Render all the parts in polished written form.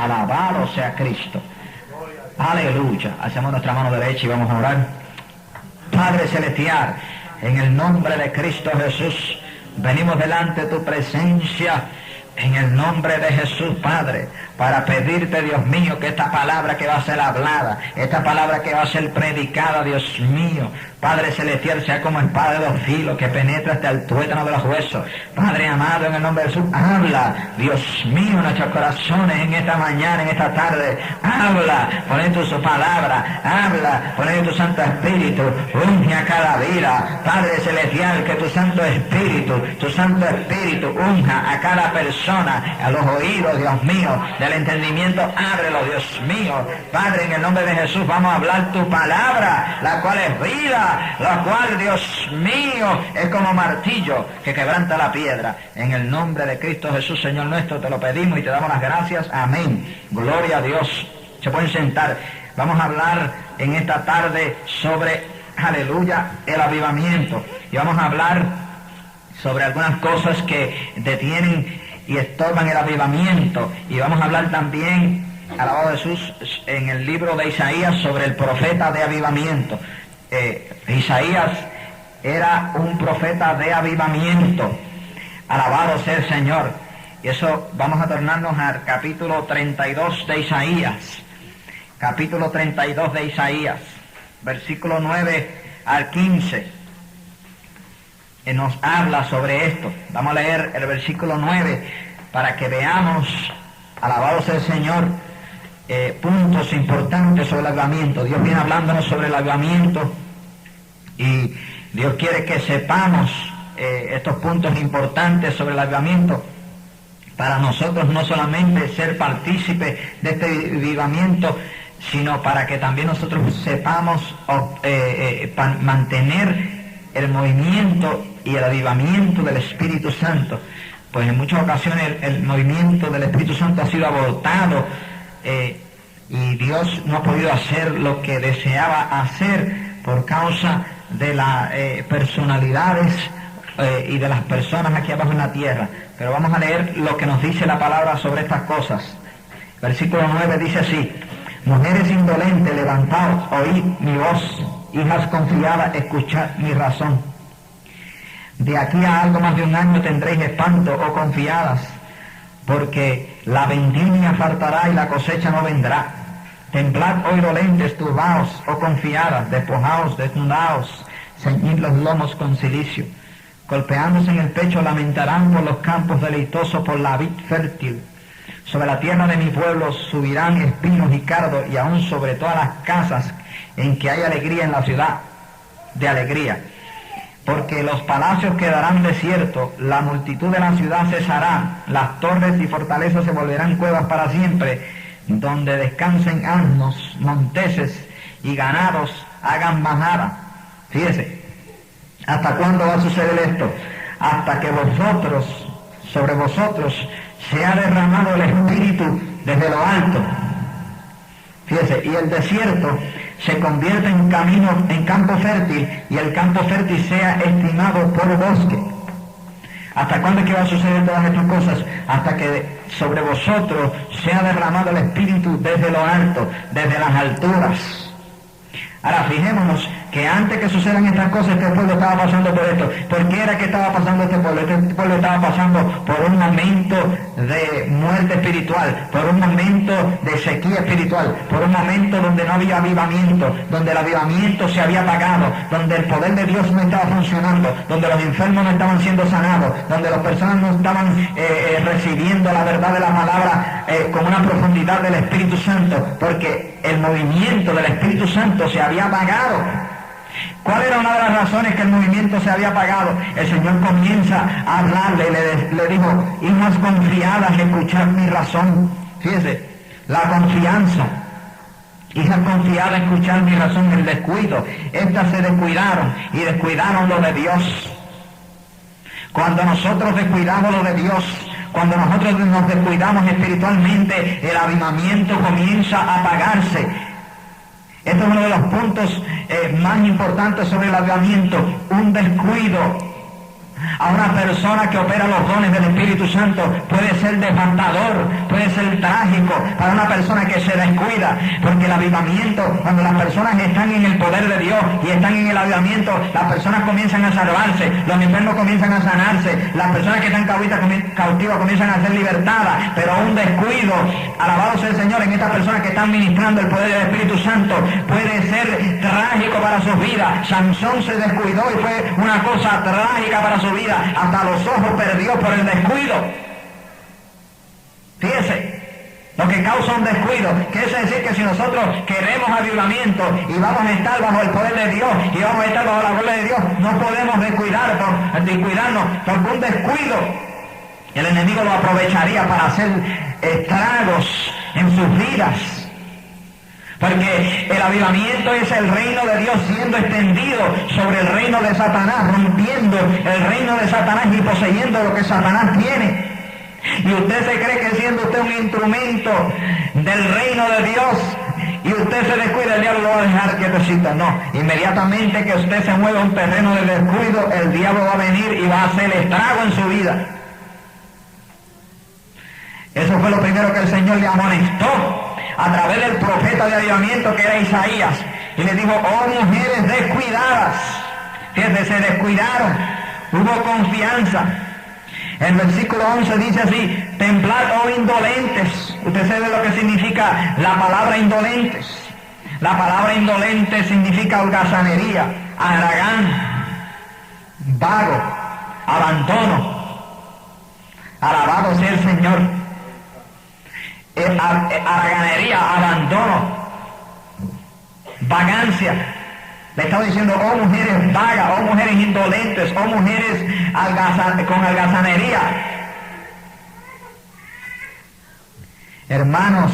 Alabado sea Cristo. Aleluya. Hacemos nuestra mano derecha y vamos a orar. Padre celestial, en el nombre de Cristo Jesús, venimos delante de tu presencia, en el nombre de Jesús, Padre, para pedirte, Dios mío, que esta palabra que va a ser hablada, esta palabra que va a ser predicada, Dios mío, Padre celestial, sea como espada de dos filos, que penetra hasta el tuétano de los huesos. Padre amado, en el nombre de Jesús, habla, Dios mío, en nuestros corazones, en esta mañana, en esta tarde, habla, pon tu palabra, habla, pon tu Santo Espíritu, unge a cada vida, Padre celestial, que tu Santo Espíritu unja a cada persona, a los oídos, Dios mío, del entendimiento, ábrelo, Dios mío, Padre, en el nombre de Jesús, vamos a hablar tu palabra, la cual es vida, la cual, Dios mío, es como martillo que quebranta la piedra. En el nombre de Cristo Jesús, Señor nuestro, te lo pedimos y te damos las gracias. Amén. Gloria a Dios. Se pueden sentar. Vamos a hablar en esta tarde sobre, aleluya, el avivamiento. Y vamos a hablar sobre algunas cosas que detienen y estorban el avivamiento. Y vamos a hablar también, alabado Jesús, en el libro de Isaías sobre el profeta de avivamiento. Isaías era un profeta de avivamiento. Alabado sea el Señor. Y eso, vamos a tornarnos al capítulo 32 de Isaías. Capítulo 32 de Isaías, versículo 9 al 15. Nos habla sobre esto. Vamos a leer el versículo 9 para que veamos, alabado sea el Señor, puntos importantes sobre el avivamiento. Dios viene hablándonos sobre el avivamiento y Dios quiere que sepamos estos puntos importantes sobre el avivamiento para nosotros no solamente ser partícipes de este avivamiento, sino para que también nosotros sepamos mantener el movimiento y el avivamiento del Espíritu Santo. Pues en muchas ocasiones el movimiento del Espíritu Santo ha sido abortado y Dios no ha podido hacer lo que deseaba hacer por causa de las personalidades y de las personas aquí abajo en la tierra. Pero vamos a leer lo que nos dice la palabra sobre estas cosas. Versículo 9 dice así: mujeres indolentes, levantaos, oíd mi voz, hijas confiadas, escuchad mi razón. De aquí a algo más de un año tendréis espanto, oh confiadas, porque la vendimia faltará y la cosecha no vendrá. Temblad, oh dolentes, turbaos, oh confiadas, despojaos, desnudaos, ceñid los lomos con cilicio. Golpeándose en el pecho lamentarán por los campos deleitosos, por la vid fértil. Sobre la tierra de mi pueblo subirán espinos y cardos, y aún sobre todas las casas en que hay alegría en la ciudad de alegría. Porque los palacios quedarán desiertos, la multitud de la ciudad cesará, las torres y fortalezas se volverán cuevas para siempre, donde descansen asnos, monteses y ganados hagan majada. Fíjese, ¿hasta cuándo va a suceder esto? Hasta que sobre vosotros se ha derramado el Espíritu desde lo alto. Fíjese, y el desierto se convierte en campo fértil, y el campo fértil sea estimado por bosque. ¿Hasta cuándo es que va a suceder todas estas cosas? Hasta que sobre vosotros sea derramado el Espíritu desde lo alto, desde las alturas. Ahora fijémonos que antes que sucedan estas cosas, este pueblo estaba pasando por esto. ¿Por qué era que estaba pasando este pueblo? Este pueblo estaba pasando por un momento de muerte espiritual, por un momento de sequía espiritual, por un momento donde no había avivamiento, donde el avivamiento se había apagado, donde el poder de Dios no estaba funcionando, donde los enfermos no estaban siendo sanados, donde las personas no estaban recibiendo la verdad de la palabra con una profundidad del Espíritu Santo, porque el movimiento del Espíritu Santo se había apagado. ¿Cuál era una de las razones que el movimiento se había apagado? El Señor comienza a hablarle y le dijo: hijas confiadas, escuchad mi razón. Fíjese, la confianza. Hijas confiadas, escuchad mi razón. El descuido. Estas se descuidaron y descuidaron lo de Dios. Cuando nosotros descuidamos lo de Dios, cuando nosotros nos descuidamos espiritualmente, el avivamiento comienza a apagarse. Este es uno de los puntos más importantes sobre el avivamiento. Un descuido, A una persona que opera los dones del Espíritu Santo puede ser devastador, puede ser trágico para una persona que se descuida, porque el avivamiento, cuando las personas están en el poder de Dios y están en el avivamiento, las personas comienzan a salvarse, los enfermos comienzan a sanarse, las personas que están cautivas comienzan a ser libertadas, pero un descuido, alabado sea el Señor, en estas personas que están ministrando el poder del Espíritu Santo puede ser trágico para sus vidas. Sansón se descuidó y fue una cosa trágica para su vida, hasta los ojos perdió por el descuido. Fíjese, lo que causa un descuido, quiere decir que si nosotros queremos avivamiento y vamos a estar bajo el poder de Dios y vamos a estar bajo la gloria de Dios, no podemos descuidarnos por un descuido. El enemigo lo aprovecharía para hacer estragos en sus vidas. Porque el avivamiento es el reino de Dios siendo extendido sobre el reino de Satanás, rompiendo el reino de Satanás y poseyendo lo que Satanás tiene. Y usted se cree que siendo usted un instrumento del reino de Dios y usted se descuida, el diablo lo va a dejar quietecito. No, inmediatamente que usted se mueva a un terreno de descuido, el diablo va a venir y va a hacer estrago en su vida. Eso fue lo primero que el Señor le amonestó a través del profeta de avivamiento que era Isaías, y le dijo: oh mujeres descuidadas, fíjense, se descuidaron, hubo confianza. El versículo 11 dice así: temblad, oh indolentes. Usted sabe lo que significa la palabra indolentes. La palabra indolente significa holgazanería, haragán, vago, abandono. Alabado sea el Señor. Haraganería, abandono, vagancia. Le estaba diciendo: oh mujeres vagas, oh mujeres indolentes, oh mujeres con algazanería. Hermanos,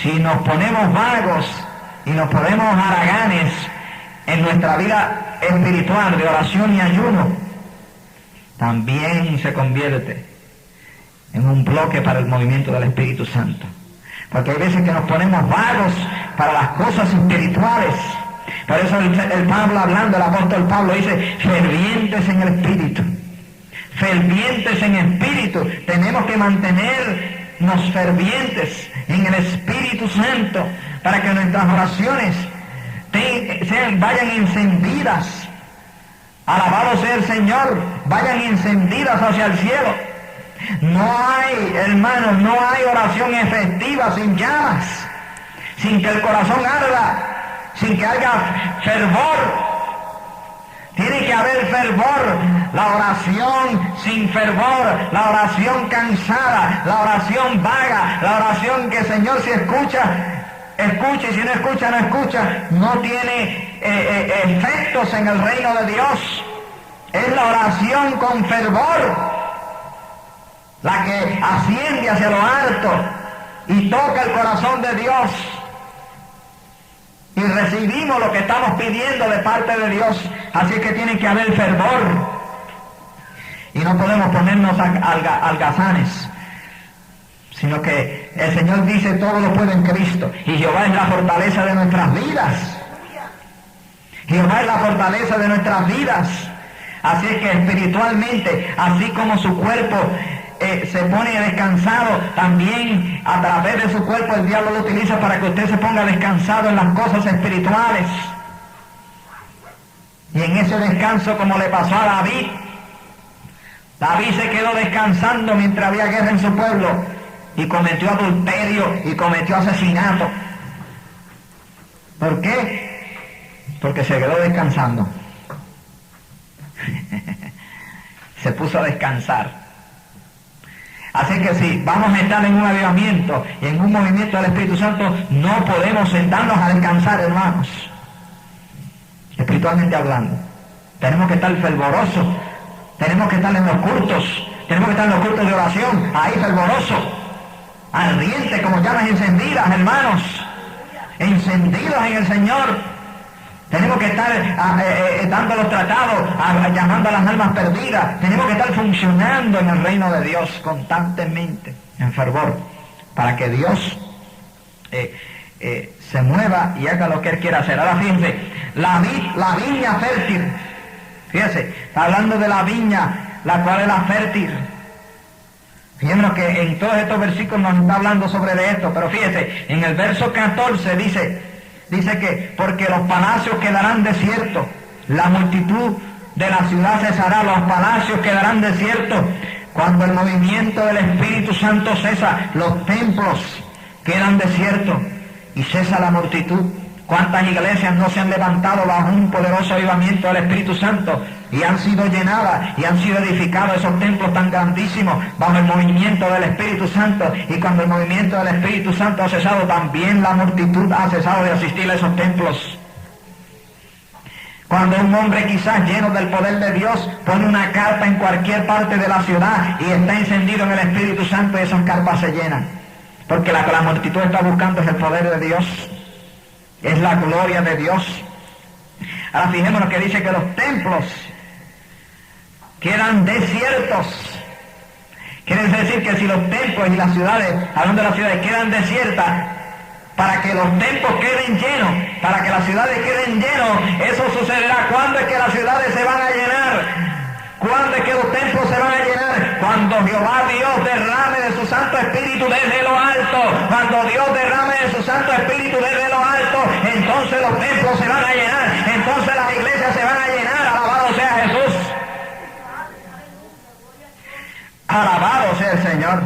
si nos ponemos vagos y nos ponemos haraganes en nuestra vida espiritual de oración y ayuno, también se convierte en un bloque para el movimiento del Espíritu Santo. Porque hay veces que nos ponemos vagos para las cosas espirituales. Por eso el Pablo hablando, el apóstol Pablo dice: fervientes en el Espíritu. Fervientes en espíritu. Tenemos que mantenernos fervientes en el Espíritu Santo para que nuestras oraciones vayan encendidas. Alabado sea el Señor, vayan encendidas hacia el cielo. No hay, hermanos, no hay oración efectiva sin llamas, sin que el corazón arda, sin que haya fervor. Tiene que haber fervor. La oración sin fervor, la oración cansada, la oración vaga, la oración que el Señor, si escucha, escucha, y si no escucha, no escucha, no tiene efectos en el reino de Dios. Es la oración con fervor la que asciende hacia lo alto y toca el corazón de Dios, y recibimos lo que estamos pidiendo de parte de Dios. Así que tiene que haber fervor, y no podemos ponernos algazanes, sino que el Señor dice: todo lo puede en Cristo, y Jehová es la fortaleza de nuestras vidas. Jehová es la fortaleza de nuestras vidas. Así es que espiritualmente, así como su cuerpo se pone descansado, también a través de su cuerpo el diablo lo utiliza para que usted se ponga descansado en las cosas espirituales. Y en ese descanso, como le pasó a David, David se quedó descansando mientras había guerra en su pueblo, y cometió adulterio y cometió asesinato. ¿Por qué? Porque se quedó descansando. Se puso a descansar. Así que si vamos a estar en un avivamiento y en un movimiento del Espíritu Santo, no podemos sentarnos a descansar, hermanos. Espiritualmente hablando, tenemos que estar fervorosos, tenemos que estar en los cultos, tenemos que estar en los cultos de oración, ahí fervorosos, ardientes como llamas encendidas, hermanos, encendidos en el Señor. Tenemos que estar dando los tratados, llamando a las almas perdidas. Tenemos que estar funcionando en el reino de Dios constantemente, en fervor, para que Dios se mueva y haga lo que Él quiera hacer. Ahora fíjense, la viña fértil, Fíjese, está hablando de la viña, la cual es la fértil. Fíjense que en todos estos versículos nos está hablando sobre de esto, pero fíjese, en el verso 14 dice que porque los palacios quedarán desiertos, la multitud de la ciudad cesará, los palacios quedarán desiertos. Cuando el movimiento del Espíritu Santo cesa, los templos quedan desiertos y cesa la multitud. ¿Cuántas iglesias no se han levantado bajo un poderoso avivamiento del Espíritu Santo y han sido llenadas y han sido edificados esos templos tan grandísimos bajo el movimiento del Espíritu Santo? Y cuando el movimiento del Espíritu Santo ha cesado, también la multitud ha cesado de asistir a esos templos. Cuando un hombre quizás lleno del poder de Dios pone una carpa en cualquier parte de la ciudad y está encendido en el Espíritu Santo, y esas carpas se llenan. Porque la multitud está buscando es el poder de Dios. Es la gloria de Dios. Ahora fijémonos que dice que los templos quedan desiertos. Quiere decir que si los templos y las ciudades, hablando de las ciudades, quedan desiertas, para que los templos queden llenos, para que las ciudades queden llenos, eso sucederá. ¿Cuándo es que las ciudades se van a llenar? ¿Cuándo es que los templos se van a llenar? Cuando Jehová Dios derrame de su Santo Espíritu desde lo alto. Cuando Dios derrame de su Santo Espíritu desde lo alto, entonces los templos se van a llenar. Entonces las iglesias se van a llenar. Alabado sea Jesús. Alabado sea el Señor.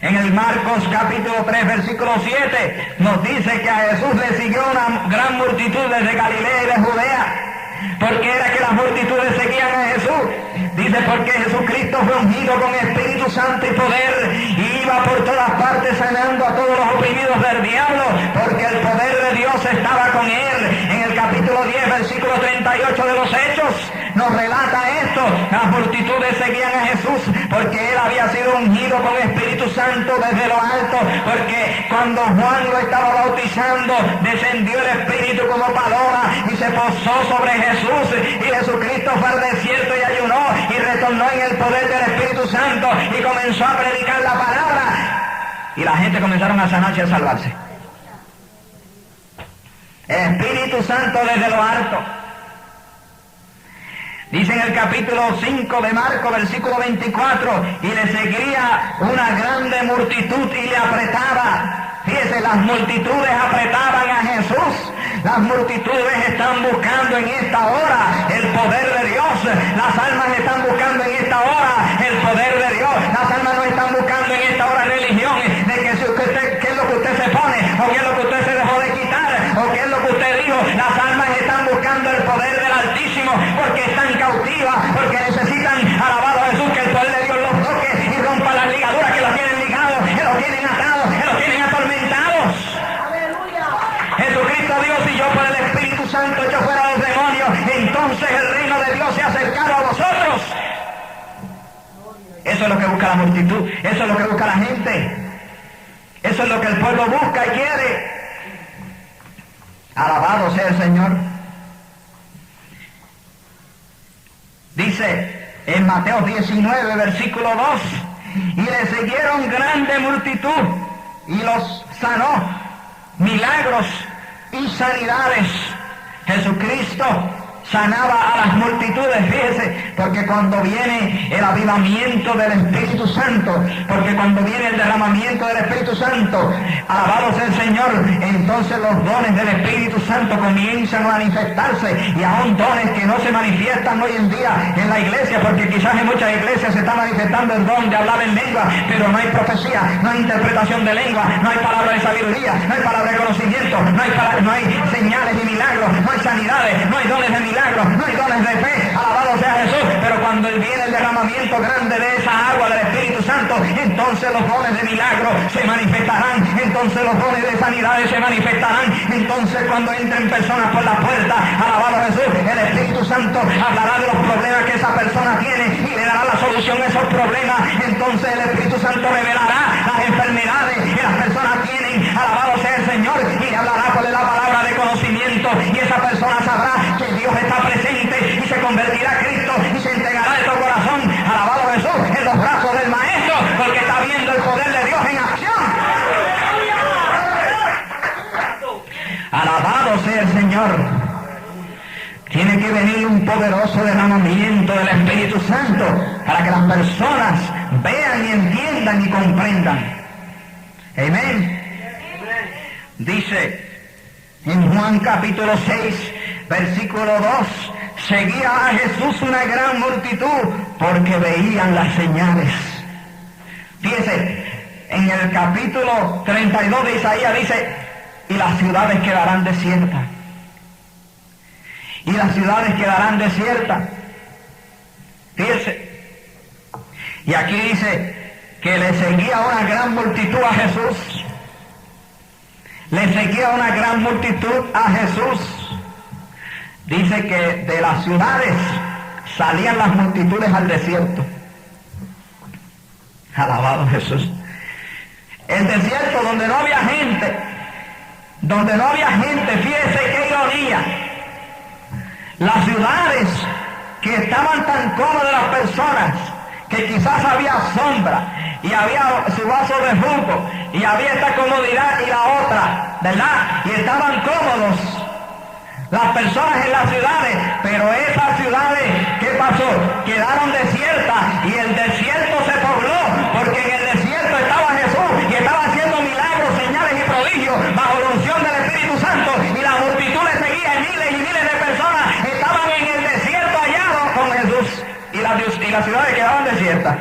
En el Marcos capítulo 3 versículo 7 nos dice que a Jesús le siguió una gran multitud desde Galilea y de Judea. ¿Por qué era que las multitudes seguían a Jesús? Dice, porque Jesucristo fue ungido con Espíritu Santo y poder, y iba por todas partes sanando a todos los oprimidos del diablo, porque el poder de Dios estaba con él. En el capítulo 10, versículo 38 de los Hechos, nos relata esto. Las multitudes seguían a Jesús porque él había sido ungido con Espíritu Santo desde lo alto, porque cuando Juan lo estaba bautizando, descendió el Espíritu como paloma y se posó sobre Jesús, y Jesucristo fue al desierto y ayunó y retornó en el poder del Espíritu Santo y comenzó a predicar la palabra, y la gente comenzaron a sanarse y a salvarse. El Espíritu Santo desde lo alto. Dice en el capítulo 5 de Marcos, versículo 24, y le seguía una grande multitud y le apretaba. Fíjese, las multitudes apretaban a Jesús. Las multitudes están buscando en esta hora el poder de Dios. Las almas están buscando en esta hora el poder de Dios. Las almas no están buscando en esta hora religión, de que si usted, qué es lo que usted se pone, o qué es lo que usted se dejó de quitar, o qué es lo que usted dijo. Las almas están buscando el poder del Altísimo, porque están cautivas, porque necesitan, alabado a Jesús, que el poder de Dios los toque y rompa las ligaduras que los tienen ligados, que los tienen atados, que los tienen atormentados. ¡Aleluya! Jesucristo Dios y yo por el Espíritu Santo echó fuera a los demonios, entonces el reino de Dios se ha acercado a vosotros. Eso es lo que busca la multitud, eso es lo que busca la gente, eso es lo que el pueblo busca y quiere. Alabado sea el Señor. Dice en Mateo 19, versículo 2, y le siguieron grande multitud y los sanó, milagros y sanidades. Jesucristo sanaba a las multitudes, fíjese, porque cuando viene el avivamiento del Espíritu Santo, porque cuando viene el derramamiento del Espíritu Santo, alabado sea el Señor, entonces los dones del Espíritu Santo comienzan a manifestarse, y aún dones que no se manifiestan hoy en día en la iglesia, porque quizás en muchas iglesias se está manifestando el don de hablar en lengua, pero no hay profecía, no hay interpretación de lengua, no hay palabra de sabiduría, no hay palabra de conocimiento, no hay señales ni milagros, no hay sanidades, no hay dones de milagros, no hay dones de fe, alabado sea Jesús. Pero cuando viene el derramamiento grande de esa agua del Espíritu Santo, entonces los dones de milagro se manifestarán, entonces los dones de sanidades se manifestarán, entonces cuando entren personas por la puerta, alabado Jesús, el Espíritu Santo hablará de los problemas que esa persona tiene y le dará la solución a esos problemas. Entonces el Espíritu Santo revelará las enfermedades que las personas tienen, alabado sea el Señor, y le hablará por la palabra de conocimiento, y esa persona sabrá que Dios está presente y se convertirá a Cristo y se entregará de todo corazón, alabado Jesús, en los brazos del Maestro, porque está viendo el poder de Dios en acción. Alabado sea el Señor. Tiene que venir un poderoso derramamiento del Espíritu Santo para que las personas vean y entiendan y comprendan. Amén. Dice en Juan capítulo 6, versículo 2, seguía a Jesús una gran multitud porque veían las señales. Fíjese, en el capítulo 32 de Isaías dice, y las ciudades quedarán desiertas. Y las ciudades quedarán desiertas. Fíjese. Y aquí dice que le seguía una gran multitud a Jesús. Le seguía una gran multitud a Jesús. Dice que de las ciudades salían las multitudes al desierto. Alabado Jesús. El desierto donde no había gente, fíjese qué ironía. Las ciudades que estaban tan cómodas las personas, que quizás había sombra y había su vaso de jugo y había esta comodidad y la otra, ¿verdad? Y estaban cómodos las personas en las ciudades, pero esas ciudades, ¿qué pasó? Quedaron desiertas y el desierto se pobló, porque en el desierto estaba Jesús y estaba haciendo milagros, señales y prodigios bajo la unción del Espíritu Santo, y la multitud le seguía, y miles de personas estaban en el desierto hallados con Jesús, y las ciudades quedaban desiertas.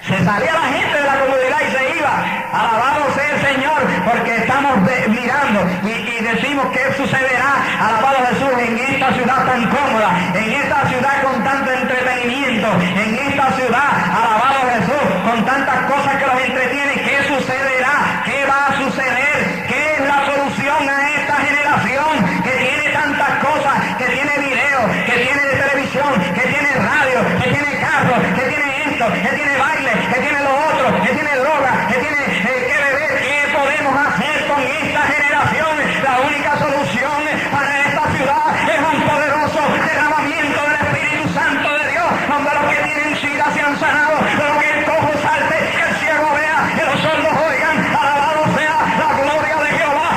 Se salía la gente de la comunidad y se iba. Alabado sea el Señor, porque estamos mirando y decimos qué sucederá, alabado Jesús, en esta ciudad tan cómoda, en esta ciudad con tanto entretenimiento, en esta ciudad, alabado Jesús, con tantas cosas que los entretienen. ¿Qué sucederá? ¿Qué va a suceder? ¿Qué es la solución a esta generación que tiene tantas cosas, que tiene video, que tiene televisión, que tiene radio, que tiene carro, que tiene esto, que tiene baile, que tiene lo otro, que tiene droga, que tiene que beber? ¿Qué podemos hacer con esta generación? La única solución para esta ciudad es un poderoso derramamiento del Espíritu Santo de Dios, donde los que tienen sida sean sanados, los que el cojo salte, que el ciego vea, que los sordos oigan. Alabado sea la gloria de Jehová.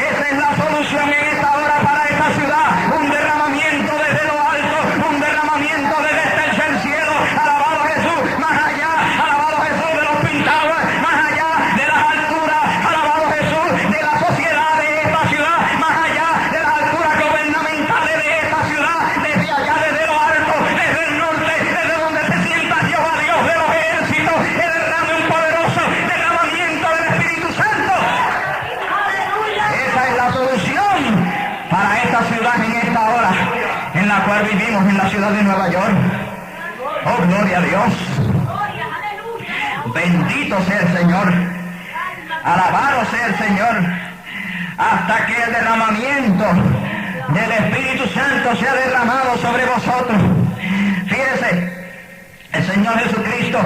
Esa es la solución en esta hora para esta ciudad, un derramamiento desde lo alto, un derramamiento desde el tercer cielo. Alabado Jesús, más allá, alabado Jesús, de los pintados, más allá de las alturas, alabado Jesús, de la sociedad de esta ciudad, más allá de las alturas gubernamentales de esta ciudad, desde allá, desde lo alto, desde el norte, desde donde se sienta Jehová Dios de los ejércitos, que derrame un poderoso derramamiento del Espíritu Santo. Esa es la solución para esta ciudad en esta hora en la cual vivimos, en la ciudad de Nueva York. Oh, gloria a Dios. Bendito sea el Señor. Alabado sea el Señor. Hasta que el derramamiento del Espíritu Santo sea derramado sobre vosotros. Fíjese, el Señor Jesucristo,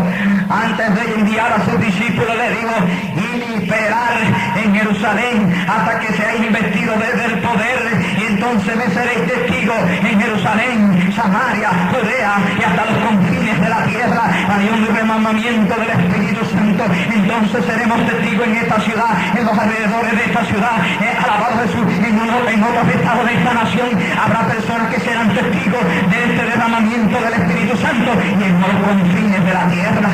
antes de enviar a sus discípulos, le dijo: y esperar en Jerusalén hasta que seáis investidos desde el poder, y entonces me seréis testigos en Jerusalén, Samaria, Judea y hasta los confines de la tierra. Hay un derramamiento del Espíritu Santo. Entonces seremos testigos en esta ciudad, en los alrededores de esta ciudad, alabado Jesús, en otros estados de esta nación. Habrá personas que serán testigos de este derramamiento del Espíritu Santo, y en los confines de la tierra.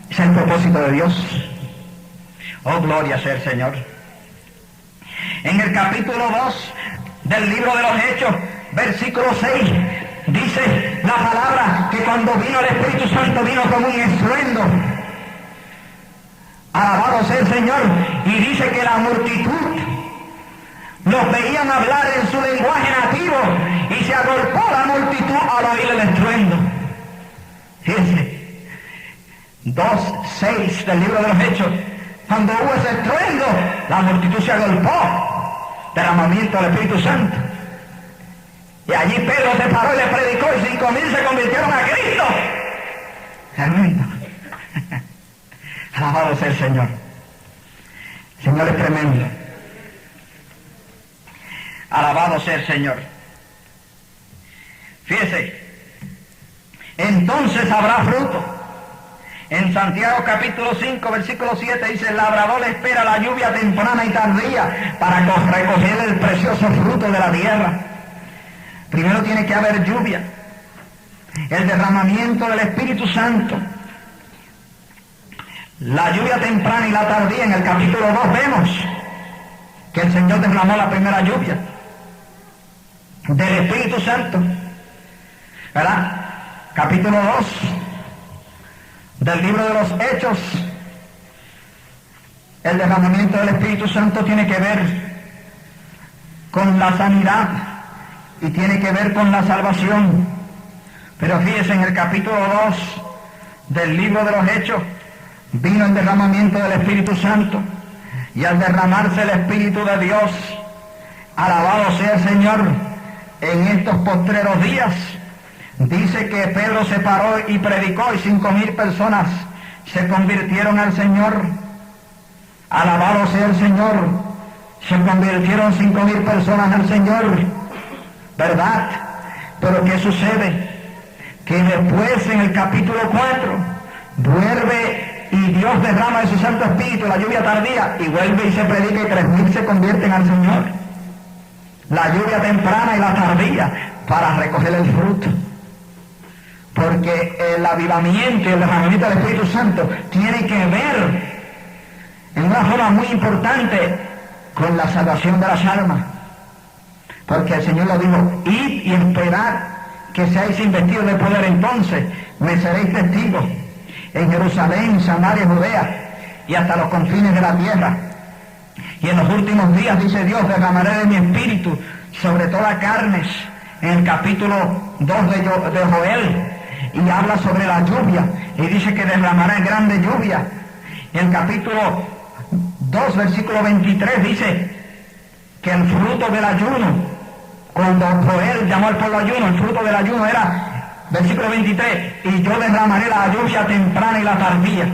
Ese es el propósito de Dios. Oh, gloria sea el Señor. En el capítulo 2 del libro de los Hechos, versículo 6, dice la palabra que cuando vino el Espíritu Santo, vino como un estruendo. Alabado sea el Señor. Y dice que la multitud los veían hablar en su lenguaje nativo, y se agolpó la multitud al oír el estruendo. Fíjense, 2:6 del libro de los Hechos. Cuando hubo ese estruendo, la multitud se agolpó. Derramamiento del Espíritu Santo. Y allí Pedro se paró y le predicó, y 5,000 se convirtieron a Cristo. Tremendo. Alabado sea el Señor. El Señor es tremendo. Alabado sea el Señor. Fíjese, entonces habrá fruto, En Santiago capítulo 5, versículo 7 dice, el labrador espera la lluvia temprana y tardía para recoger el precioso fruto de la tierra. Primero tiene que haber lluvia, el derramamiento del Espíritu Santo. La lluvia temprana y la tardía, en el capítulo 2 vemos que el Señor derramó la primera lluvia del Espíritu Santo, ¿verdad? Capítulo 2 del libro de los Hechos. El derramamiento del Espíritu Santo tiene que ver con la sanidad y tiene que ver con la salvación. Pero fíjense, en el capítulo 2 del libro de los Hechos vino el derramamiento del Espíritu Santo, y al derramarse el Espíritu de Dios, alabado sea el Señor, en estos postreros días, dice que Pedro se paró y predicó y 5,000 personas se convirtieron al Señor. Alabado sea el Señor. Se convirtieron 5,000 personas al Señor, ¿verdad? Pero ¿qué sucede? Que después, en el capítulo 4, vuelve y Dios derrama de su Santo Espíritu, la lluvia tardía, y vuelve y se predica y 3,000 se convierten al Señor. La lluvia temprana y la tardía para recoger el fruto. Porque el avivamiento y el derramamiento del Espíritu Santo tiene que ver en una forma muy importante con la salvación de las almas. Porque el Señor lo dijo, id y esperad que seáis investidos de poder, entonces me seréis testigos en Jerusalén, Samaria, Judea y hasta los confines de la tierra. Y en los últimos días, dice Dios, derramaré de mi espíritu sobre todas carnes. En el capítulo 2 de Joel, y habla sobre la lluvia, y dice que derramará grande lluvia. En el capítulo 2, versículo 23, dice que el fruto del ayuno, cuando Joel llamó al pueblo ayuno, el fruto del ayuno era, versículo 23, y yo derramaré la lluvia temprana y la tardía.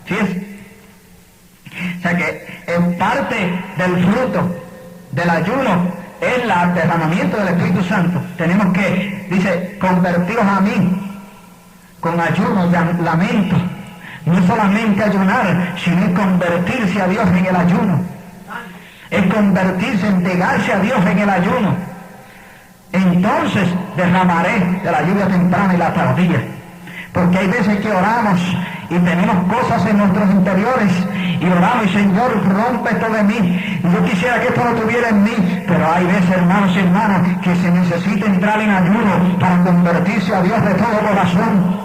¿Sí? O sea que en parte del fruto del ayuno es el derramamiento del Espíritu Santo. Tenemos que, dice, convertiros a mí con ayuno y lamento. No solamente ayunar, sino convertirse a Dios en el ayuno. Es convertirse, entregarse a Dios en el ayuno. Entonces derramaré de la lluvia temprana y la tardía. Porque hay veces que oramos y tenemos cosas en nuestros interiores y oramos y Señor, rompe esto de mí. Y yo quisiera que esto no estuviera en mí, pero hay veces, hermanos y hermanas, que se necesita entrar en ayuno para convertirse a Dios de todo corazón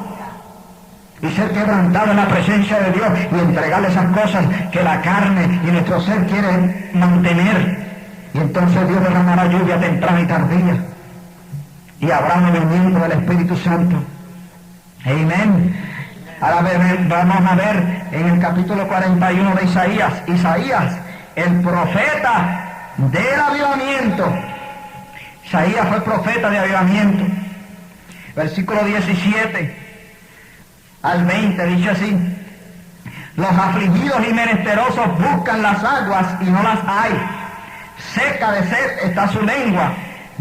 y ser quebrantado en la presencia de Dios y entregarle esas cosas que la carne y nuestro ser quieren mantener. Y entonces Dios derramará lluvia temprana y tardía y habrá movimiento del Espíritu Santo. Amén. Ahora vamos a ver en el capítulo 41 de Isaías, el profeta del avivamiento. Isaías fue profeta de avivamiento. Versículo 17 al 20 dice así: los afligidos y menesterosos buscan las aguas y no las hay. Seca de sed está su lengua.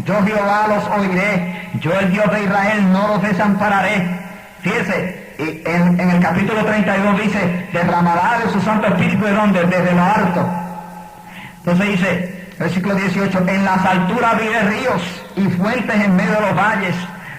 Yo Jehová los oiré. Yo el Dios de Israel no los desampararé. Fíjese, en el capítulo 32 dice, derramará de su Santo Espíritu, ¿de dónde? Desde lo alto. Entonces dice, versículo 18, en las alturas abriré ríos y fuentes en medio de los valles.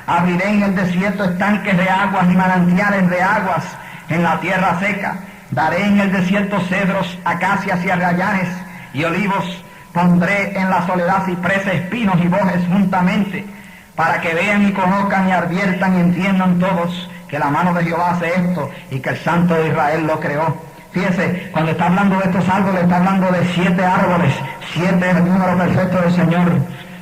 Abriré en el desierto estanques de aguas y manantiales de aguas en la tierra seca. Daré en el desierto cedros, acacias y arrayanes y olivos. Pondré en la soledad cipreses, espinos y bojes juntamente, para que vean y conozcan y adviertan y entiendan todos que la mano de Jehová hace esto y que el Santo de Israel lo creó. Fíjese, cuando está hablando de estos árboles, está hablando de 7 árboles. 7 es el número perfecto del Señor.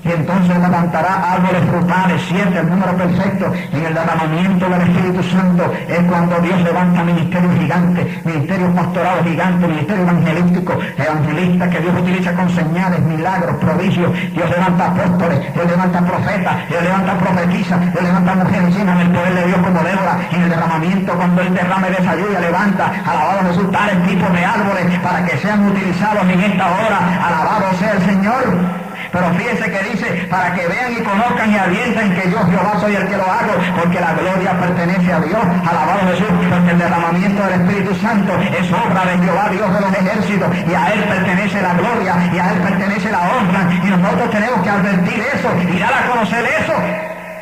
Y entonces levantará árboles frutales, 7, el número perfecto. En el derramamiento del Espíritu Santo es cuando Dios levanta ministerios gigantes, ministerios pastorados gigantes, ministerios evangelistas que Dios utiliza con señales, milagros, prodigios. Dios levanta apóstoles, Dios levanta profetas, Dios levanta profetisas, Dios levanta mujeres llenas del poder de Dios como Débora. En el derramamiento, cuando Él derrame de esa lluvia, levanta, alabado Jesús, tales tipos de árboles para que sean utilizados en esta hora. Alabado sea el Señor. Pero fíjese que dice, para que vean y conozcan y alienten que yo Jehová soy el que lo hago, porque la gloria pertenece a Dios. Alabado Jesús, porque el derramamiento del Espíritu Santo es obra de Jehová, Dios de los ejércitos, y a Él pertenece la gloria, y a Él pertenece la honra, y nosotros tenemos que advertir eso, y dar a conocer eso,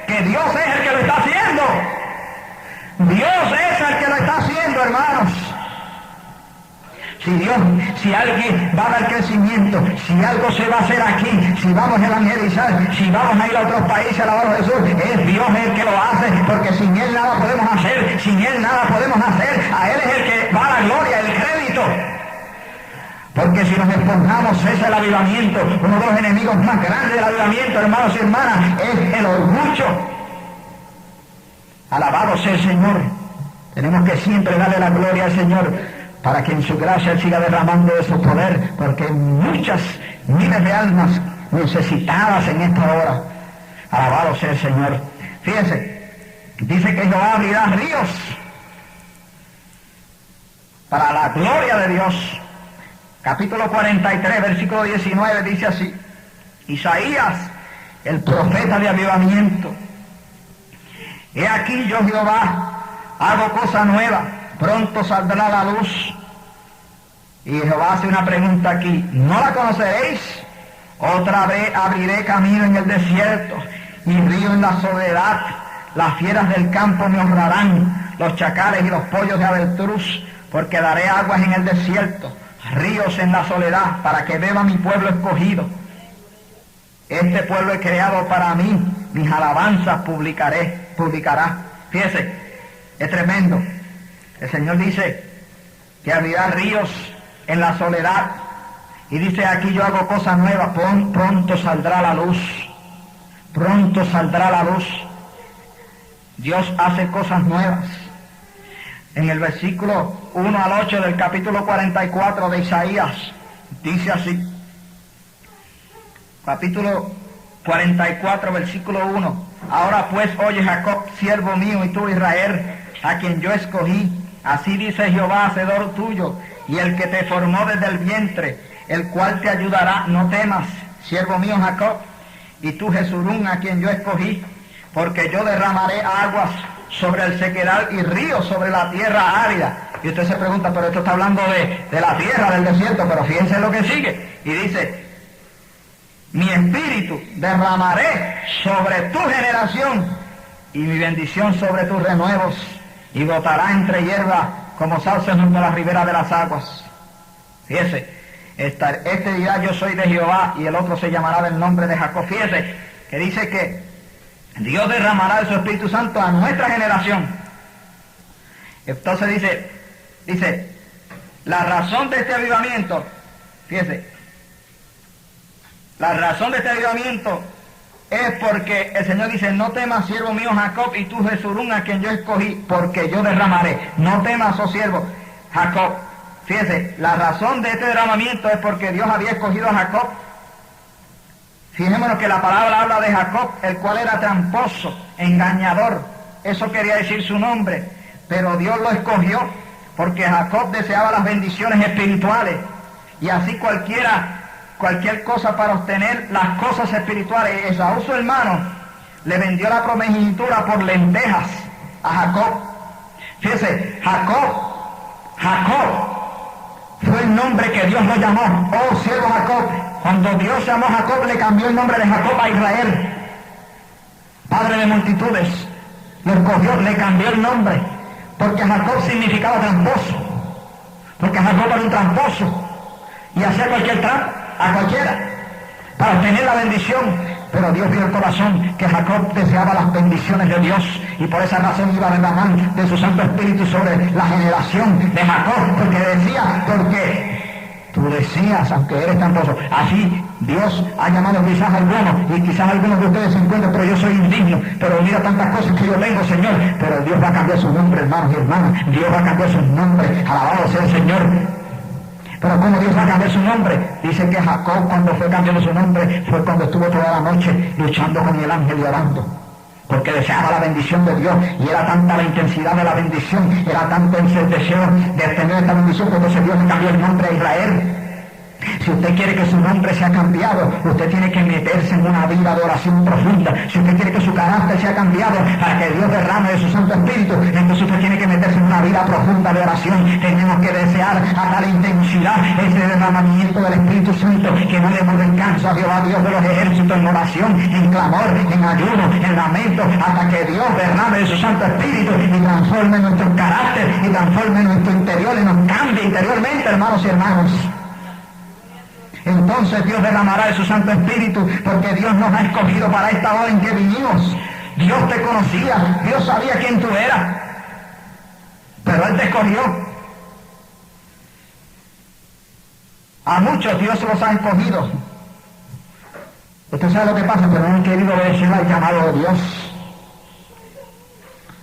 que Dios es el que lo está haciendo. Dios es el que lo está haciendo, hermanos. Si alguien va a dar crecimiento, si algo se va a hacer aquí, si vamos a evangelizar, si vamos a ir a otros países, alabado Jesús, es Dios el que lo hace, porque sin Él nada podemos hacer, sin Él nada podemos hacer, a Él es el que va la gloria, el crédito. Porque si nos esponjamos, ese es el avivamiento. Uno de los enemigos más grandes del avivamiento, hermanos y hermanas, es el orgullo. Alabado sea el Señor. Tenemos que siempre darle la gloria al Señor, para que en su gracia Él siga derramando de su poder, porque hay muchas miles de almas necesitadas en esta hora. Alabado sea el Señor. Fíjense, dice que Jehová abrirá ríos para la gloria de Dios. Capítulo 43, versículo 19, dice así: Isaías, el profeta de avivamiento. He aquí yo Jehová hago cosa nueva, pronto saldrá la luz. Y Jehová hace una pregunta aquí: ¿no la conoceréis? Otra vez abriré camino en el desierto y río en la soledad. Las fieras del campo me honrarán, los chacales y los pollos de avestruz, porque daré aguas en el desierto, ríos en la soledad, para que beba mi pueblo escogido. Este pueblo he creado para mí, mis alabanzas publicará. Fíjese, es tremendo. El Señor dice que abrirá ríos en la soledad, y dice aquí: yo hago cosas nuevas, pronto saldrá la luz, pronto saldrá la luz. Dios hace cosas nuevas. En el versículo 1 al 8 del capítulo 44 de Isaías, dice así, capítulo 44, versículo 1: ahora pues oye Jacob, siervo mío, y tú Israel, a quien yo escogí. Así dice Jehová, hacedor tuyo, y el que te formó desde el vientre, el cual te ayudará. No temas, siervo mío Jacob, y tú Jesurún, a quien yo escogí, porque yo derramaré aguas sobre el sequedal y ríos sobre la tierra árida. Y usted se pregunta, pero esto está hablando de la tierra, del desierto, pero fíjense lo que sigue. Y dice: mi espíritu derramaré sobre tu generación, y mi bendición sobre tus renuevos, y brotará entre hierba como sauce junto a la ribera de las aguas. Fíjese, este dirá: yo soy de Jehová, y el otro se llamará del nombre de Jacob. Fíjese que dice que Dios derramará de su Espíritu Santo a nuestra generación. Entonces dice, la razón de este avivamiento, fíjese, la razón de este avivamiento es porque el Señor dice: no temas, siervo mío Jacob, y tú Jesurún, a quien yo escogí, porque yo derramaré. No temas, oh siervo Jacob. Fíjese, la razón de este derramamiento es porque Dios había escogido a Jacob. Fijémonos que la palabra habla de Jacob, el cual era tramposo, engañador. Eso quería decir su nombre. Pero Dios lo escogió porque Jacob deseaba las bendiciones espirituales. Y así cualquier cosa para obtener las cosas espirituales. Esaú, su hermano, le vendió la primogenitura por lentejas a Jacob. Fíjese, Jacob fue el nombre que Dios lo llamó. Oh, siervo Jacob. Cuando Dios llamó a Jacob, le cambió el nombre de Jacob a Israel, padre de multitudes. Lo escogió, le cambió el nombre, porque Jacob significaba tramposo, porque Jacob era un tramposo y hacía cualquier trampa a cualquiera para obtener la bendición. Pero Dios vio el corazón, que Jacob deseaba las bendiciones de Dios, y por esa razón iba a derramar de su Santo Espíritu sobre la generación de Jacob, porque tú decías, aunque eres tramposo. Así Dios ha llamado quizás a algunos, y quizás algunos de ustedes se encuentran: pero yo soy indigno, pero mira tantas cosas que yo tengo, Señor. Pero Dios va a cambiar su nombre, hermanos y hermanas. Dios va a cambiar su nombre. Alabado sea el Señor. Pero ¿cómo Dios va a cambiar su nombre? Dice que Jacob, cuando fue cambiando su nombre, fue cuando estuvo toda la noche luchando con el ángel y orando, porque deseaba la bendición de Dios, y era tanta la intensidad de la bendición, era tanto el deseo de tener esta bendición, que entonces Dios le cambió el nombre a Israel. Si usted quiere que su nombre sea cambiado, usted tiene que meterse en una vida de oración profunda. Si usted quiere que su carácter sea cambiado para que Dios derrame de su Santo Espíritu, entonces usted tiene que meterse en una vida profunda de oración. Tenemos que desear a tal intensidad ese derramamiento del Espíritu Santo que no demos descanso a Jehová, Dios de los ejércitos, en oración, en clamor, en ayuno, en lamento, hasta que Dios derrame de su Santo Espíritu y transforme nuestro carácter y transforme nuestro interior y nos cambie interiormente, hermanos y hermanas. Entonces Dios derramará de su Santo Espíritu, porque Dios nos ha escogido para esta hora en que vinimos. Dios te conocía, Dios sabía quién tú eras, pero Él te escogió. A muchos Dios los ha escogido. Usted sabe lo que pasa, pero no han querido obedecer al llamado de Dios.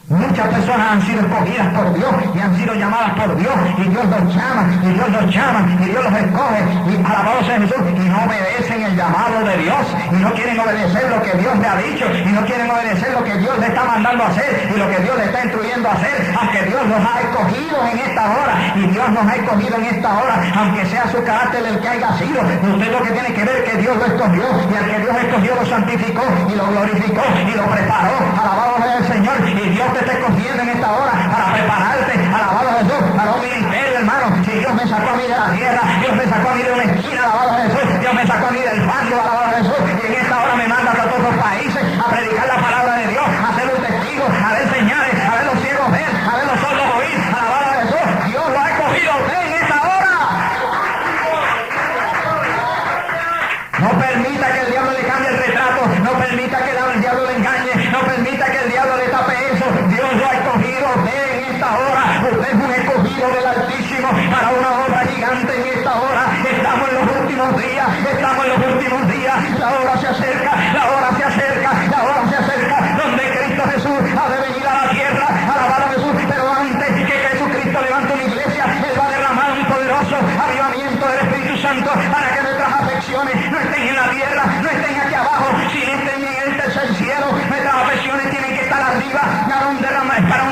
Muchas personas han sido escogidas por Dios y han sido llamadas por Dios, y Dios los llama, y Dios los llama, y Dios los escoge, y alabado sea Jesús, y no obedecen el llamado de Dios, y no quieren obedecer lo que Dios le ha dicho, y no quieren obedecer lo que Dios le está mandando a hacer, y lo que Dios le está instruyendo a hacer, aunque Dios los ha escogido en esta hora, y Dios nos ha escogido en esta hora, aunque sea su carácter el que haya sido. Usted lo que tiene que ver es que Dios lo escogió, y al que Dios escogió lo santificó, y lo glorificó, y lo preparó. Alabado sea el Señor, y Dios te está escogiendo en esta hora para prepararte, alabado a Jesús, para un ministerio, hermano. Si Dios me sacó a mí de la tierra, Dios me sacó a mí de una esquina, alabado a Jesús, Dios me sacó a mí del barrio, alabado a Jesús, y en esta hora me manda a todos los países a predicar la palabra de Dios, a ser un testigo, a ver señales, a ver los ciegos ver, a ver los sordos oír, alabado a Jesús. Dios lo ha escogido a usted en esta hora. No permita que el diablo le cambie el retrato, no permita que el diablo le engañe, no permita que el diablo le tape eso. Dios lo ha escogido a usted en esta hora. Usted es un escogido del Altísimo para una obra gigante en esta hora. Estamos en los últimos días, estamos en los últimos días. La hora se acerca, la hora se acerca, la hora se acerca, donde Cristo Jesús ha de venir a la tierra, alabado a Jesús. Pero antes que Jesucristo levante una iglesia, Él va a derramar un poderoso avivamiento del Espíritu Santo para que nuestras afecciones no estén en la tierra, no estén aquí abajo, sino estén en el tercer cielo. Nuestras afecciones tienen que estar arriba para